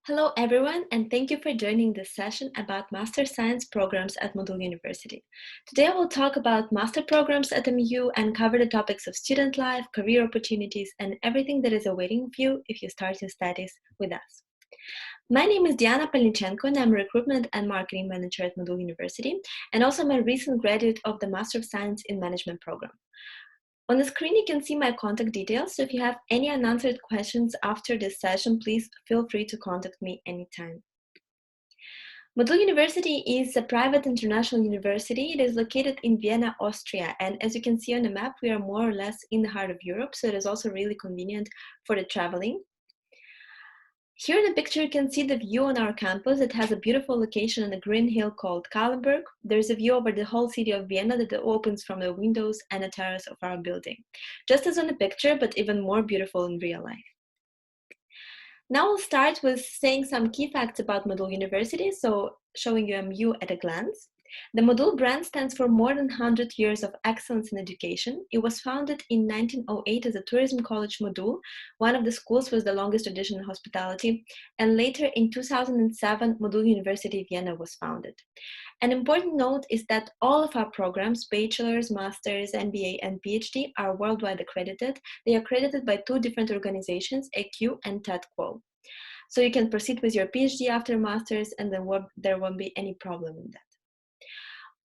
Hello everyone, and thank you for joining this session about Master Science programs at Modul University. Today I will talk about master programs at MU and cover the topics of student life, career opportunities, and everything that is awaiting you if you start your studies with us. My name is Diana Palnychenko, and I'm a Recruitment and Marketing Manager at Modul University, and also I'm a recent graduate of the Master of Science in Management program. On the screen, you can see my contact details, so if you have any unanswered questions after this session, please feel free to contact me anytime. Modul University is a private international university. It is located in Vienna, Austria, and as you can see on the map, we are more or less in the heart of Europe, so it is also really convenient for the traveling. Here in the picture, you can see the view on our campus. It has a beautiful location on a green hill called Kahlenberg. There's a view over the whole city of Vienna that opens from the windows and the terrace of our building. Just as on the picture, but even more beautiful in real life. Now we'll start with saying some key facts about Modul University, so showing you MU at a glance. The Modul brand stands for more than 100 years of excellence in education. It was founded in 1908 as a tourism college Modul. One of the schools was the longest tradition in hospitality, and later in 2007, Modul University Vienna was founded. An important note is that all of our programs, bachelor's, master's, MBA, and PhD, are worldwide accredited. They are accredited by two different organizations, AQ and TEDQual. So you can proceed with your PhD after master's, and then there won't be any problem in that.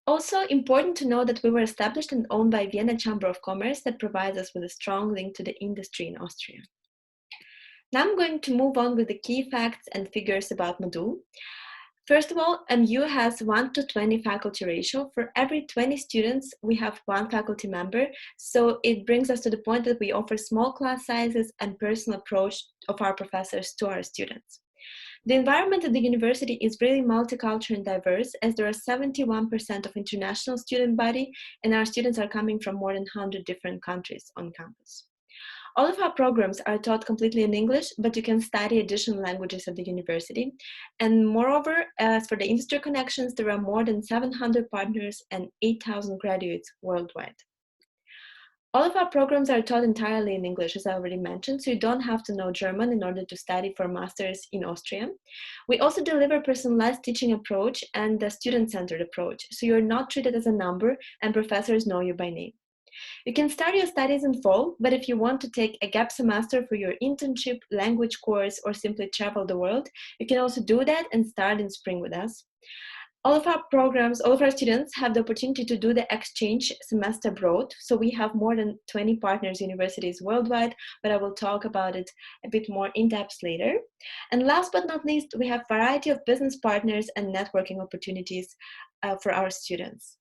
Also important to know that we were established and owned by Vienna Chamber of Commerce that provides us with a strong link to the industry in Austria. Now I'm going to move on with the key facts and figures about Modul. First of all, MU has 1 to 20 faculty ratio. For every 20 students, we have one faculty member. So it brings us to the point that we offer small class sizes and personal approach of our professors to our students. The environment at the university is really multicultural and diverse, as there are 71% of international student body, and our students are coming from more than 100 different countries on campus. All of our programs are taught completely in English, but you can study additional languages at the university. And moreover, as for the industry connections, there are more than 700 partners and 8,000 graduates worldwide. All of our programs are taught entirely in English, as I already mentioned, so you don't have to know German in order to study for masters in Austria. We also deliver personalized teaching approach and a student-centered approach, so you're not treated as a number and professors know you by name. You can start your studies in fall, but if you want to take a gap semester for your internship, language course, or simply travel the world, you can also do that and start in spring with us. All of our programs, all of our students have the opportunity to do the exchange semester abroad. So we have more than 20 partners universities worldwide, but I will talk about it a bit more in depth later. And last but not least, we have a variety of business partners and networking opportunities for our students.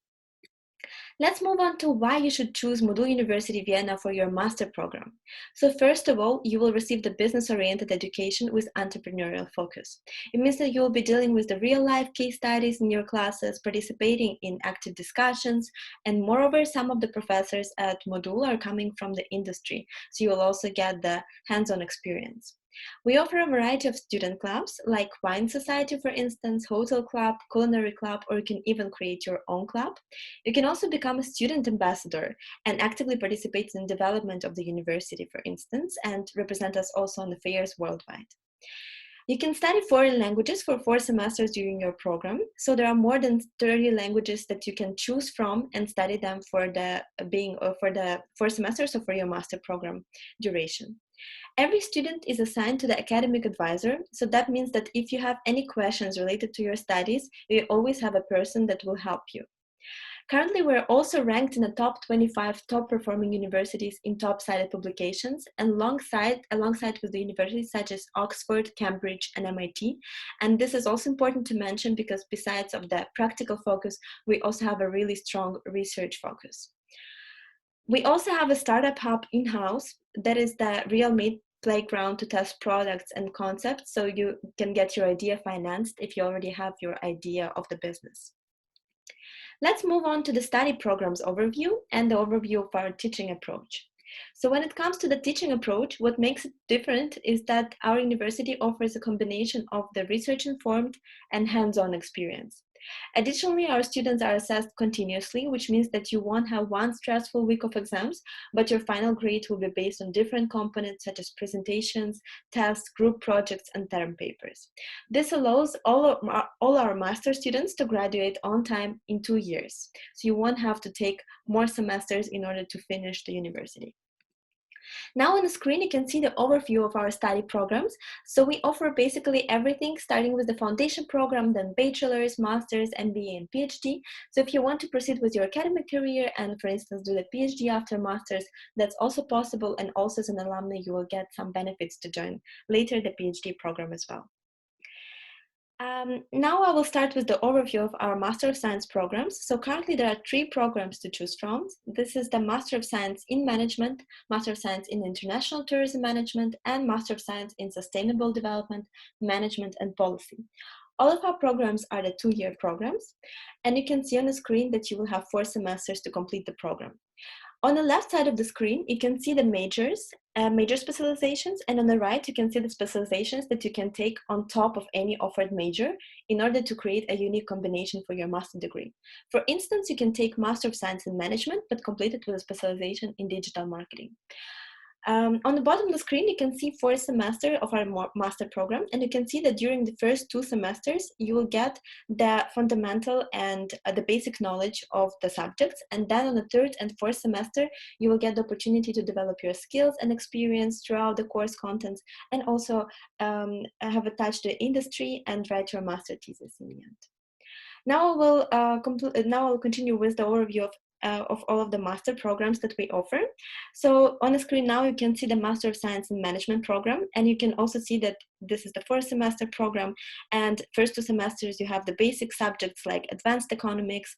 Let's move on to why you should choose Modul University Vienna for your master program. So first of all, you will receive the business-oriented education with entrepreneurial focus. It means that you will be dealing with the real-life case studies in your classes, participating in active discussions, and moreover, some of the professors at Modul are coming from the industry, so you will also get the hands-on experience. We offer a variety of student clubs, like Wine Society, for instance, Hotel Club, Culinary Club, or you can even create your own club. You can also become a student ambassador and actively participate in the development of the university, for instance, and represent us also on the fairs worldwide. You can study foreign languages for 4 semesters during your program. So there are more than 30 languages that you can choose from and study them for the 4 semesters or for your master program duration. Every student is assigned to the academic advisor, so that means that if you have any questions related to your studies, you always have a person that will help you. Currently, we're also ranked in the top 25 top-performing universities in top-cited publications, and alongside with the universities such as Oxford, Cambridge, and MIT. And this is also important to mention because besides of the practical focus, we also have a really strong research focus. We also have a startup hub in-house that is the real-made playground to test products and concepts, so you can get your idea financed if you already have your idea of the business. Let's move on to the study programs overview and the overview of our teaching approach. So when it comes to the teaching approach, what makes it different is that our university offers a combination of the research-informed and hands-on experience. Additionally, our students are assessed continuously, which means that you won't have one stressful week of exams, but your final grade will be based on different components such as presentations, tests, group projects, and term papers. This allows all our master students to graduate on time in 2 years. So you won't have to take more semesters in order to finish the university. Now on the screen, you can see the overview of our study programs. So we offer basically everything, starting with the foundation program, then bachelor's, master's, MBA, and PhD. So if you want to proceed with your academic career and, for instance, do the PhD after master's, that's also possible. And also as an alumni, you will get some benefits to join later the PhD program as well. Now I will start with the overview of our Master of Science programs. So currently there are 3 programs to choose from. This is the Master of Science in Management, Master of Science in International Tourism Management, and Master of Science in Sustainable Development, Management, and Policy. All of our programs are the 2-year programs, and you can see on the screen that you will have 4 semesters to complete the program. On the left side of the screen, you can see the major specializations, and on the right, you can see the specializations that you can take on top of any offered major in order to create a unique combination for your master degree. For instance, you can take Master of Science in Management, but complete it with a specialization in digital marketing. On the bottom of the screen, you can see 4th semester of our master program, and you can see that during the first 2 semesters, you will get the fundamental and the basic knowledge of the subjects, and then on the 3rd and 4th semester, you will get the opportunity to develop your skills and experience throughout the course contents, and also have attached the industry and write your master thesis in the end. Now I will continue with the overview of all of the master programs that we offer. So on the screen now you can see the Master of Science in Management program, and you can also see that this is the 4th semester program, and first 2 semesters you have the basic subjects like advanced economics,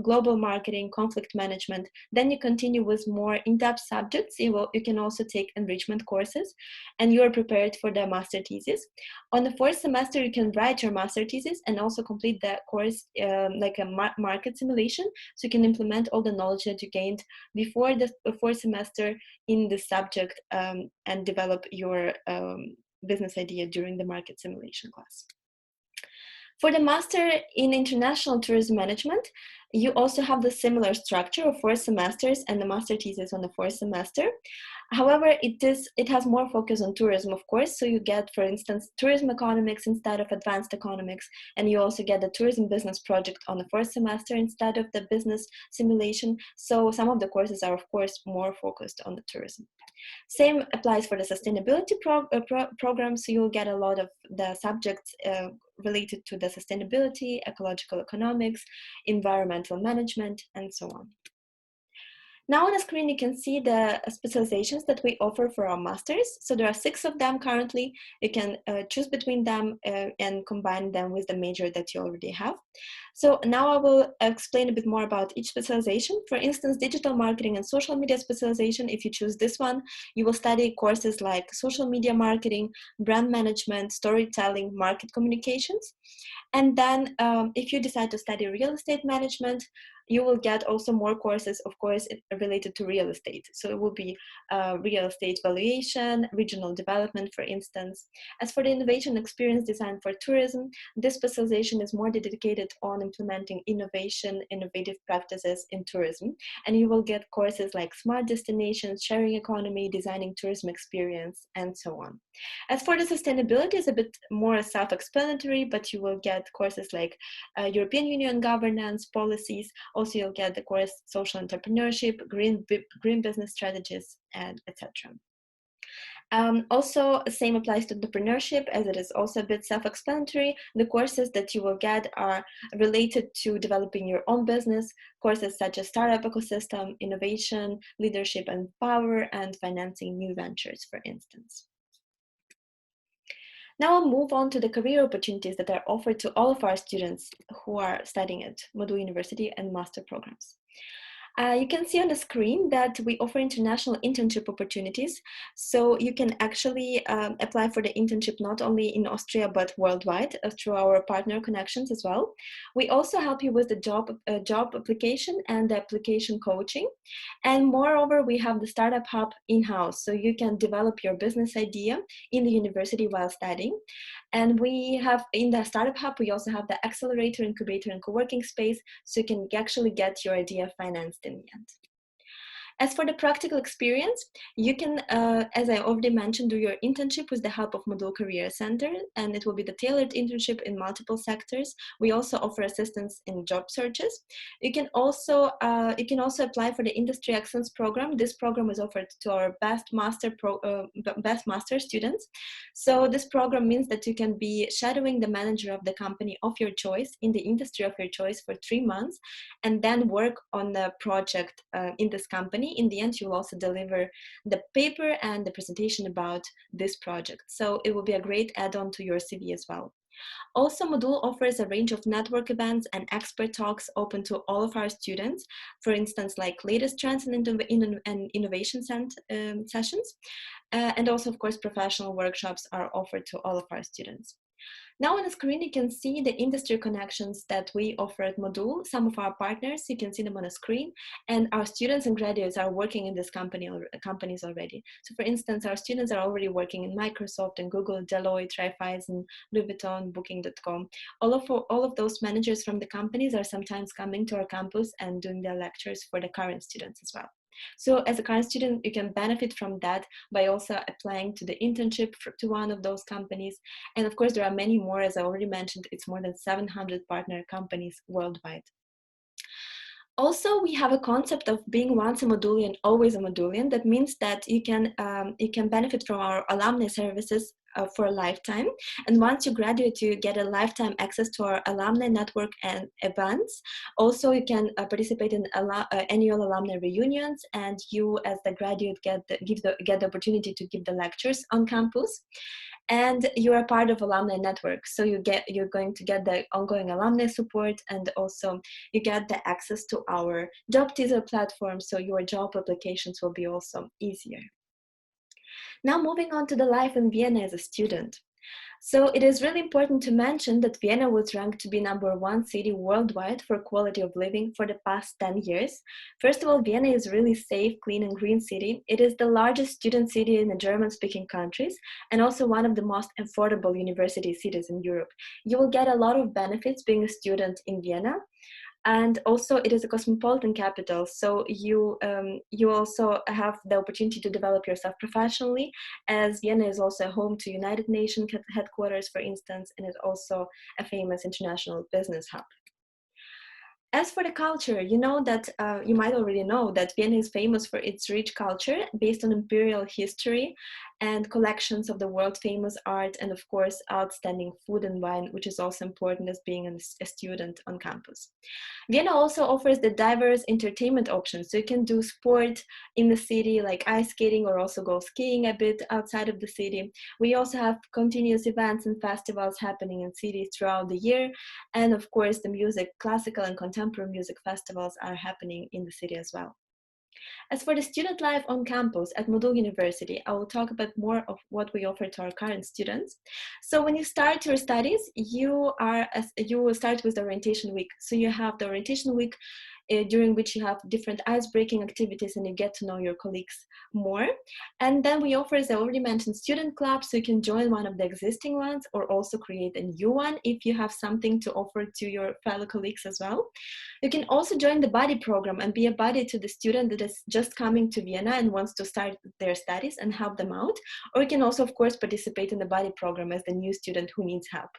global marketing, conflict management. Then you continue with more in-depth subjects. You can also take enrichment courses, and you are prepared for the master thesis. On the 4th semester you can write your master thesis and also complete the course like a market simulation, so you can implement all the knowledge that you gained before the 4th semester in the subject and develop your business idea during the market simulation class. For the Master in International Tourism Management, you also have the similar structure of 4 semesters and the master thesis on the 4th semester. However, it has more focus on tourism, of course. So you get, for instance, tourism economics instead of advanced economics, and you also get the tourism business project on the 4th semester instead of the business simulation. So some of the courses are, of course, more focused on the tourism. Same applies for the sustainability program. So you'll get a lot of the subjects related to the sustainability, ecological economics, environmental management, and so on. Now on the screen, you can see the specializations that we offer for our masters. So there are 6 of them currently. You can choose between them and combine them with the major that you already have. So now I will explain a bit more about each specialization. For instance, digital marketing and social media specialization, if you choose this one, you will study courses like social media marketing, brand management, storytelling, market communications. And then if you decide to study real estate management, you will get also more courses, of course, related to real estate. So it will be real estate valuation, regional development, for instance. As for the innovation experience design for tourism, this specialization is more dedicated on implementing innovative practices in tourism. And you will get courses like smart destinations, sharing economy, designing tourism experience, and so on. As for the sustainability, it's a bit more self-explanatory, but you will get courses like European Union governance, policies. Also, you'll get the course social entrepreneurship, green business strategies, and etc. Also, same applies to entrepreneurship, as it is also a bit self-explanatory. The courses that you will get are related to developing your own business, courses such as startup ecosystem, innovation, leadership and power, and financing new ventures, for instance. Now I'll move on to the career opportunities that are offered to all of our students who are studying at Modul University and master programs. You can see on the screen that we offer international internship opportunities. So you can actually apply for the internship not only in Austria, but worldwide through our partner connections as well. We also help you with the job application and the application coaching. And moreover, we have the Startup Hub in-house. So you can develop your business idea in the university while studying. And we have in the Startup Hub, we also have the accelerator, incubator, and co-working space, so you can actually get your idea financed in the end. As for the practical experience, you can, as I already mentioned, do your internship with the help of Modul Career Center, and it will be the tailored internship in multiple sectors. We also offer assistance in job searches. You can also apply for the Industry Excellence Program. This program is offered to our best master students. So this program means that you can be shadowing the manager of the company of your choice in the industry of your choice for 3 months, and then work on the project in this company. In the end, you'll also deliver the paper and the presentation about this project. So it will be a great add-on to your CV as well. Also, Modul offers a range of network events and expert talks open to all of our students. For instance, like latest trends and innovation sessions. And also, of course, professional workshops are offered to all of our students. Now on the screen, you can see the industry connections that we offer at Modul. Some of our partners, you can see them on the screen, and our students and graduates are working in this companies already. So for instance, our students are already working in Microsoft and Google, Deloitte, Raiffeisen, Louis Vuitton, Booking.com. All of those managers from the companies are sometimes coming to our campus and doing their lectures for the current students as well. So as a current student, you can benefit from that by also applying to the internship to one of those companies. And of course, there are many more, as I already mentioned, it's more than 700 partner companies worldwide. Also, we have a concept of being once a Modulian, always a Modulian. That means that you can benefit from our alumni services for a lifetime. And once you graduate, you get a lifetime access to our alumni network and events. Also, you can participate in annual alumni reunions, and you as the graduate get the opportunity to give the lectures on campus. And you are part of alumni network, so you're going to get the ongoing alumni support, and also you get the access to our job teaser platform, so your job applications will be also easier. Now moving on to the life in Vienna as a student. So it is really important to mention that Vienna was ranked to be #1 city worldwide for quality of living for the past 10 years. First of all, Vienna is a really safe, clean, and green city. It is the largest student city in the German-speaking countries, and also one of the most affordable university cities in Europe. You will get a lot of benefits being a student in Vienna. And also it is a cosmopolitan capital, so you also have the opportunity to develop yourself professionally, as Vienna is also home to United Nations headquarters, for instance, and is also a famous international business hub. As for the culture, you know that you might already know that Vienna is famous for its rich culture based on imperial history and collections of the world famous art, and of course outstanding food and wine, which is also important as being a student on campus. Vienna also offers the diverse entertainment options, so you can do sport in the city like ice skating, or also go skiing a bit outside of the city. We also have continuous events and festivals happening in cities throughout the year, and of course the music, classical and contemporary music festivals are happening in the city as well. As for the student life on campus at Modul University, I will talk about more of what we offer to our current students. So when you start your studies, you will start with the orientation week. So you have the orientation week during which you have different ice-breaking activities and you get to know your colleagues more. And then we offer, as I already mentioned, student clubs, so you can join one of the existing ones or also create a new one if you have something to offer to your fellow colleagues as well. You can also join the buddy program and be a buddy to the student that is just coming to Vienna and wants to start their studies and help them out. Or you can also, of course, participate in the buddy program as the new student who needs help.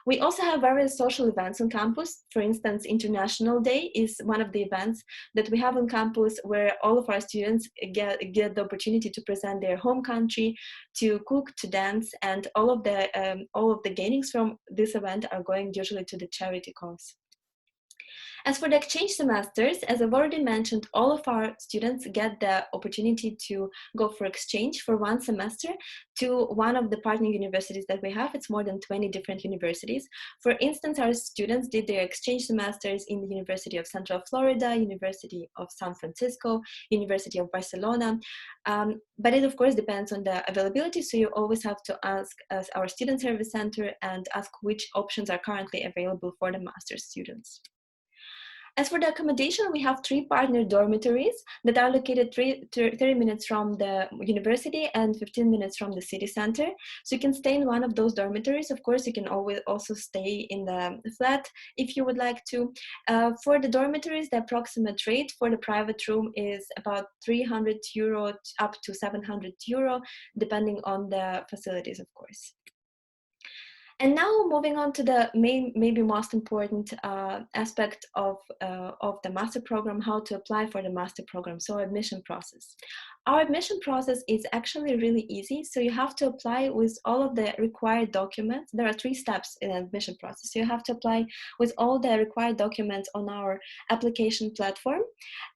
We also have various social events on campus. For instance, International Day is one of the events that we have on campus where all of our students get the opportunity to present their home country, to cook, to dance, and all of the gainings from this event are going usually to the charity cause. As for the exchange semesters, as I've already mentioned, all of our students get the opportunity to go for exchange for one semester to one of the partner universities that we have. It's more than 20 different universities. For instance, our students did their exchange semesters in the University of Central Florida, University of San Francisco, University of Barcelona. But it, of course, depends on the availability. So you always have to ask us, our Student Service Center, and ask which options are currently available for the master's students. As for the accommodation, we have 3 partner dormitories that are located 30 minutes from the university and 15 minutes from the city center. So you can stay in one of those dormitories. Of course, you can always also stay in the flat if you would like to. For the dormitories, the approximate rate for the private room is about €300 up to €700, depending on the facilities, of course. And now moving on to the maybe most important aspect of the master program, how to apply for the master program, so admission process. Our admission process is actually really easy. So you have to apply with all of the required documents. There are 3 steps in the admission process. So you have to apply with all the required documents on our application platform.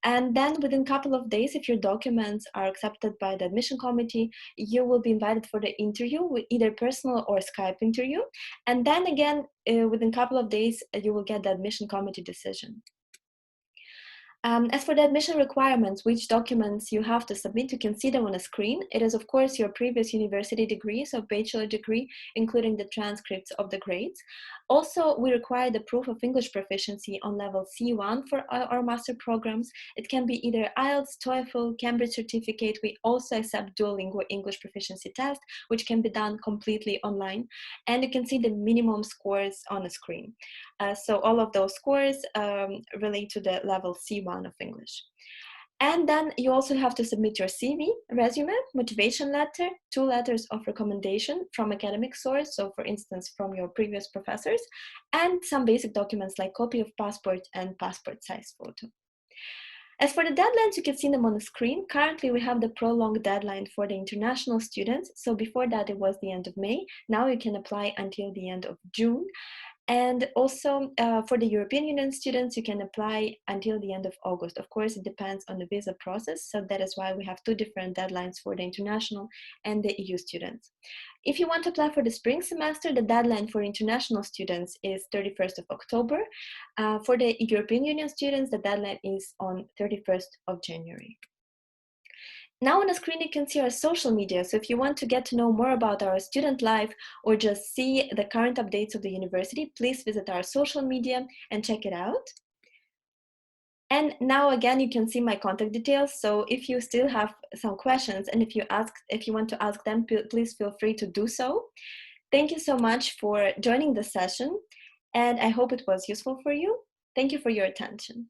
And then within a couple of days, if your documents are accepted by the admission committee, you will be invited for the interview, with either personal or Skype interview. And then again, within a couple of days, you will get the admission committee decision. As for the admission requirements, which documents you have to submit, you can see them on a screen. It is, of course, your previous university degree, so bachelor degree, including the transcripts of the grades. Also, we require the proof of English proficiency on level C1 for our master programs. It can be either IELTS, TOEFL, Cambridge certificate. We also accept Duolingo English proficiency test, which can be done completely online. And you can see the minimum scores on the screen. So all of those scores relate to the level C1 of English. And then you also have to submit your CV, resume, motivation letter, 2 letters of recommendation from academic source, so for instance from your previous professors, and some basic documents like copy of passport and passport size photo. As for the deadlines, you can see them on the screen. Currently, we have the prolonged deadline for the international students. So before that, it was the end of May. Now you can apply until the end of June. And also for the European Union students, you can apply until the end of August. Of course, it depends on the visa process. So that is why we have 2 different deadlines for the international and the EU students. If you want to apply for the spring semester, the deadline for international students is 31st of October. For the European Union students, the deadline is on 31st of January. Now on the screen, you can see our social media. So if you want to get to know more about our student life or just see the current updates of the university, please visit our social media and check it out. And now again, you can see my contact details. So if you still have some questions and if you want to ask them, please feel free to do so. Thank you so much for joining the session, and I hope it was useful for you. Thank you for your attention.